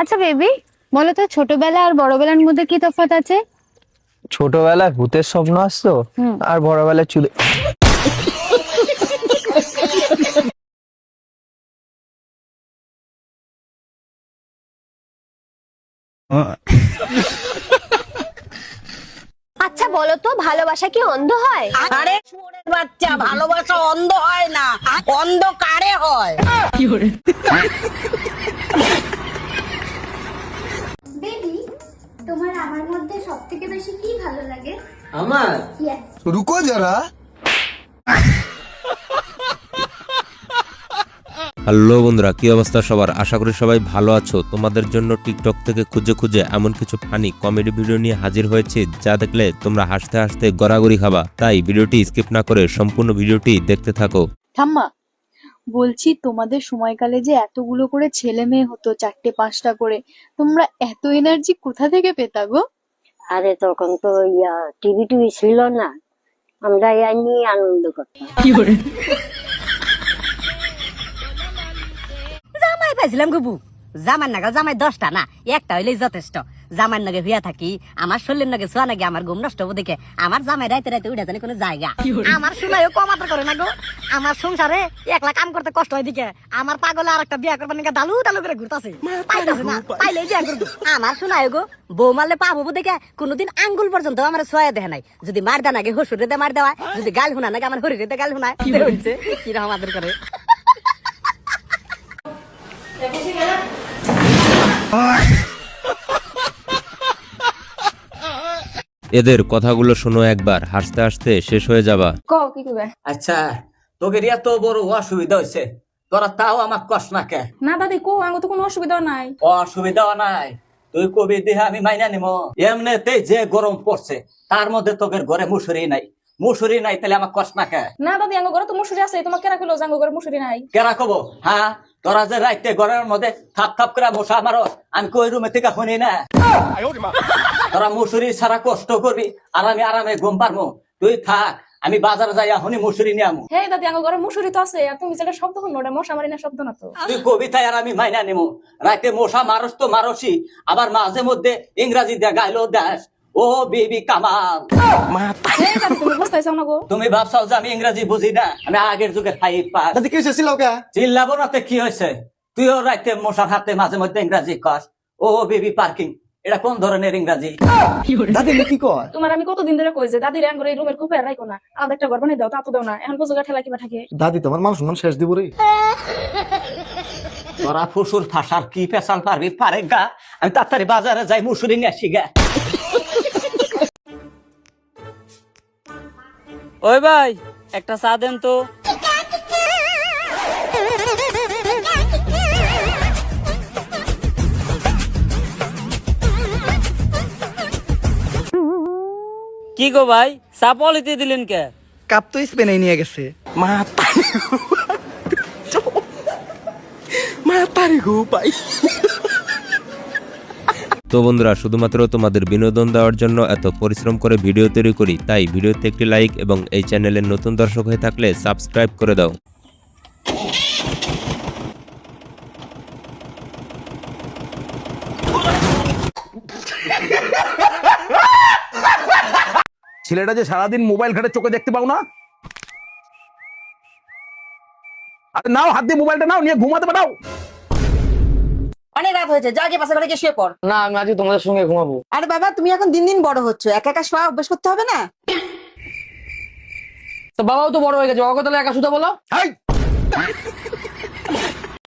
আচ্ছা বেবি, বলো তো ছোটবেলা আর বড়বেলার মধ্যে কি তফাৎ আছে? ছোটবেলায় ভূতের স্বপ্ন আসতো হুম। আর বড়বেলায় চুলে। আচ্ছা বলো তো, ভালোবাসা কি অন্ধ হয়? আরে শুয়োরের বাচ্চা, ভালোবাসা অন্ধ হয় না, অন্ধ কারে হয়। বেবি, তোমার আমার মধ্যে সবথেকে বেশি কি ভালো লাগে? আমার ইয়েস। रुको जरा। হ্যালো বন্ধুরা, কি অবস্থা সবার? আশা করি সবাই ভালো আছো। তোমাদের জন্য টিকটক থেকে খুঁজে খুঁজে এমন কিছু ফানি কমেডি ভিডিও নিয়ে হাজির হয়েছে যা দেখলে তোমরা হাসতে হাসতে গড়াগড়ি খাবা। তাই ভিডিওটি স্কিপ না করে সম্পূর্ণ ভিডিওটি দেখতে থাকো। ঠাম্মা, বলছি তোমাদের সময়কালে যে এতগুলো করে ছেলে মেয়ে হতো, 4-5টা করে, তোমরা এত এনার্জি কোথা থেকে পেতা গো? আরে তখন তো টিভি টিভি ছিল না, আমরা এই নিয়ে আনন্দ করতাম। জামাই পাইছিলাম গুবু, জামাই নাগাল জামাই 10টা না, একটা হইলেই যথেষ্ট। জামাই নাগে হইয়া থাকি, আমার শরীরের নাগে ছোয়া নাকি আমার ঘুম নষ্ট হবো দেখে আমার জামাই রাইতে রাইতে উঠে জানি কোনো জায়গা। আমার শোনায়ও কমাতে করে না গো। আমার সংসারে একলা কাম করতে কষ্ট হয় দিকে আমার পাগলে আর একটা বিয়া করবার নাকি দালু দালু করে ঘুরতাছে, পাইতাছে না, পাইলেই বিয়া করবো। আমার শোনায় গো, বউ মারলে পা হবো দেখে কোনোদিন আঙ্গুল পর্যন্ত আমার ছোয়া দেখে নাই। যদি মার দেয় নাকি হসুরে দে মার দেওয়ায়, যদি গাল শুনা নাকি আমার হরিরে দে গাল শুনায়। হচ্ছে কিরকম আমাদের করে। এদের কথাগুলো শোনো একবার, হাসতে হাসতে শেষ হয়ে যাবা। আচ্ছা, তোকে এত বড় অসুবিধা হয়েছে, তোরা তাও আমার কষ্ট না কে? না দাদি কো, আঙ্গ তো কোনো অসুবিধা নাই। অসুবিধা নাই, তুই কবি দেহে আমি মাইনা নিব। এমনিতেই যে গরম পড়ছে, তার মধ্যে তোদের ঘরে মুসুরি নাই। মুসুরি নাই তাহলে আমার কষ্ট না কে? না দাদি, আঙ্গ ঘরে তো মুসুরি আছে, তোমার কেরা কইলো আঙ্গ ঘরে মুসুরি নাই? কেরা কব? হ্যাঁ, তোরা যে রাইতে ঘরের মধ্যে থাপ থাপ করে মশা মারো, আমি কই রুমে থেকে শুনি না। তোরা মুসুরি ছাড়া কষ্ট করবি আর আমি আরামে ঘুম পারবো। তুই থাক, আমি বাজারে যাই এখনই মুসুরি নিয়ে আমু। হে দাদি, আঙ্গ ঘরে মুসুরি তো আছে, আর তুমি যেটা শব্দ শুনো ওটা মশা মারি না শব্দ না তো। তুই কবিতায় আর আমি মাইনা নিমু। রাতে মশা মারস তো মারসি, আবার মাঝে মধ্যে ইংরাজি দিয়ে গাইলো দেশ, ও বিবি কামাল। হে দাদি, তুমি বুঝতেছো না গো? তুমি ভাবছাও যে আমি ইংরাজি বুঝি না? আমি আগের যুগে 5 পাস। दादी कैसे सिलाओ क्या? চিল্লাবো না তো কি হয়েছে? তুইও রাইতে মশার হাতে মাঝে মধ্যে ইংরাজি কস, ও বিবি পার্কিং। এটা কোন ধরনের ইংরাজি? दादी ने की कह? তোমার আমি কতদিন ধরে কই যে দাদি রে আঙ্গ এই রুমের খুব রাখো না, আলাদা একটা ঘর বানাই দাও, তা তো দাও না। এখন পর্যন্ত ঠেলা কিবা থাকে। दादी তোমার মান সম্মান শেষ দিব রে। তোরা ফুসুর ফাঁসার কি পেশাল পারবি পারে গা। আমি তাড়াতাড়ি বাজারে যাই মুসুরি নিয়ে আসি গা। ওই ভাই, একটা চা দেন তো। কি গো ভাই, চা পলিতে দিলেন কে? কাপ তো স্পেনে নিয়ে গেছে। মাতারি গো ভাই। তো বন্ধুরা, শুধুমাত্র তোমাদের বিনোদন দেওয়ার জন্য এত পরিশ্রম করে ভিডিও তৈরি করি, তাই ভিডিওতে একটি লাইক এবং এই চ্যানেলের নতুন দর্শক হয়ে থাকলে সাবস্ক্রাইব করে দাও। ছেলেটা যে সারাদিন মোবাইল ঘাটে চোখে দেখতে পাও না? আরে নাও, হাত দিয়ে মোবাইলটা নাও, নিয়ে ঘুমাতে পাঠাও। অনেক রাত হয়েছে, যা গিয়ে পাশে ঘরে গিয়ে শুয়ে পড়। না, আমি আজকে তোমাদের সঙ্গে ঘুমাবো। আরে বাবা, তুমি এখন দিন দিন বড় হচ্ছ, একা একা শোয়া অভ্যাস করতে হবে না? তো বাবাও তো বড় হয়ে গেছে, বাবাকে তাহলে একা শুতে বলো।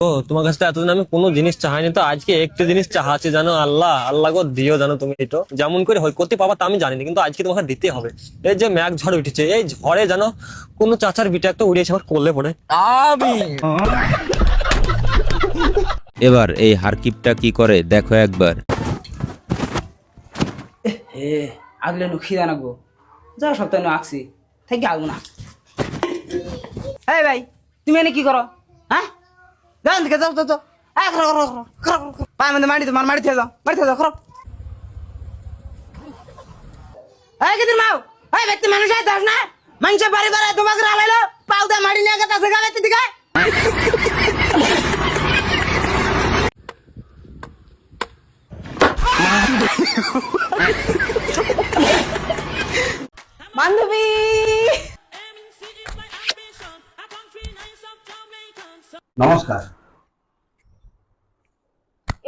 ও, তোমার কাছে এতদিন আমি কোনো জিনিস চাইনি, তো আজকে একটা জিনিস চাহাচ্ছি, জানো? আল্লাহ আল্লাহ গো, দিও জানো তুমি। এটা যেমন করে হয় করতে পাবা তা আমি জানি না, কিন্তু আজকে তোমাকে দিতে হবে। এই যে ম্যাঘ ঝড় উঠেছে, এই ঝড়ে জানো কোনো চাচার বিটা একটা উড়িয়েছে আমার কোলে পড়ে। আমি এবার এই হারকিপটা কি করে দেখো একবার। আগলে খিদা নাগো, যা সপ্তাহে আঁকছি থেকে আলবো না। এই ভাই, তুমি এনে কি করো? হ্যাঁ, যাও দিকে, যাও যাও যাও। পায়ে মধ্যে মাটি, তোমার মাটি থেকে যাও, মাটি থেকে যাও। খরো এই কেদিন মাও, এই ব্যক্তি মানুষ দাস না, মানুষের বাড়ি বাড়ি তোমাকে রালাইলো, পাও দা মাটি নিয়ে গেছে গালাতে দিকে। বান্ধবী নমস্কার।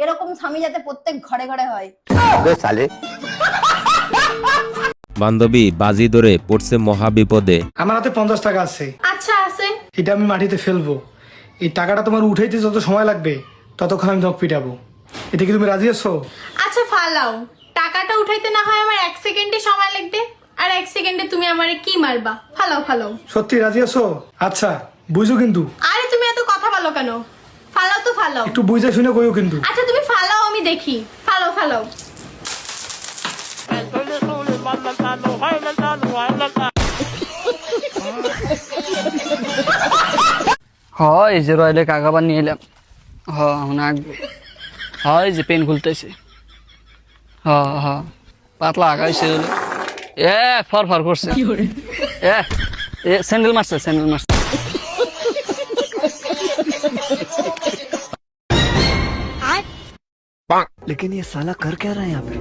এরকম স্বামী যাতে প্রত্যেক ঘরে ঘরে হয়। বান্ধবী বাজি ধরে পড়ছে মহা বিপদে। আমার হাতে 50 টাকা আছে, আচ্ছা আছে। এটা আমি মাটিতে ফেলবো। এই টাকাটা তোমার উঠাইতে যত সময় লাগবে ততক্ষণ আমি তোমাকে পিটাবো। এতে কি তুমি রাজি আছো? আচ্ছা ফালাও, টাকাটা উঠাইতে না হয় আমার 1 সেকেন্ডে সময় লাগবে, আর 1 সেকেন্ডে তুমি আমারে কি মারবা। ফালাও ফালাও। সত্যি রাজি আছো? আচ্ছা বুঝো কিন্তু। আরে তুমি এত কথা বলো কেন? ফালাও তো ফালাও। একটু বুঝে শুনে কইও কিন্তু। আচ্ছা তুমি ফালাও, আমি দেখি। ফালাও ফালাও। হয় যে রয়লে কাগাবার নিয়ে এলাম। আঁকবো। হয় যে পেন খুলতেছে। পাতলা আগাইছে। ফর ফর করছে। স্যান্ডেল মারছে, স্যান্ডেল মারছে। लेकिन ये साला कर क्या रहा है यहाँ पे?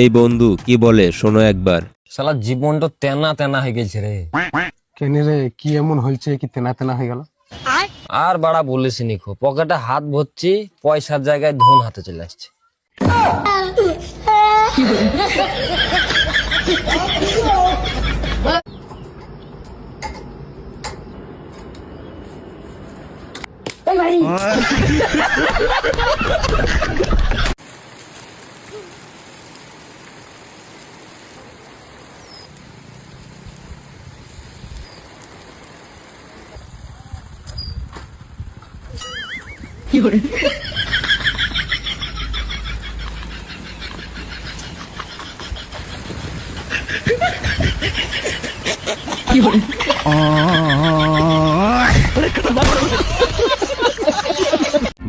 এই বন্ধু কি বলে শোনো একবার। শালা জীবনটা তেনা তেনা হয়ে গেছে রে। কেন রে, কি এমন হয়েছে কি তেনা তেনা হয়ে গেল? আর বাড়া বলিস নিখো, পকেটে হাত ভরছি, পয়সার জায়গায় ধন হাতে চলে আসছে।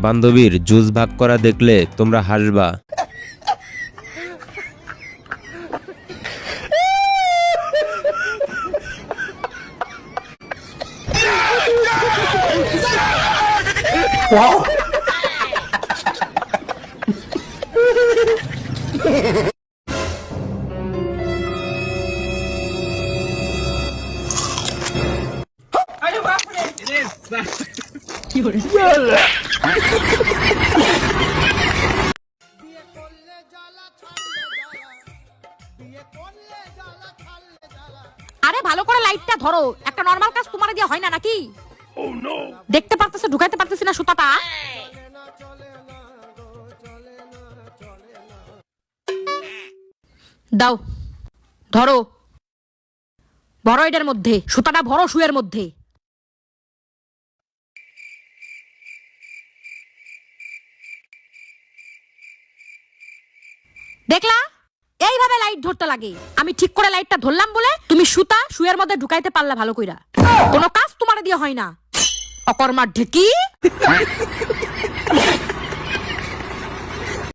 বান্ধবীর জুস ভাগ করা দেখলে তোমরা হাসবা। আরে ভালো করে লাইটটা ধরো, একটা নরমাল কাজ তোমার দিয়ে হয় না নাকি? দেখতে পারতেছো ঢুকাইতে পারতেছি না সুতাটা। দাও, ধরো, ভরো এটার মধ্যে, সুতাটা ভরো শুয়ের মধ্যে। দেখলা, এইভাবে লাইট ধরতে লাগে। আমি ঠিক করে লাইটটা ধরলাম বলে তুমি সুতা শুয়ের মধ্যে ঢুকাইতে পারলা ভালো কইরা। কোনো কাজ তোমার দিয়ে হয় না, অকর্মার ঢেকি।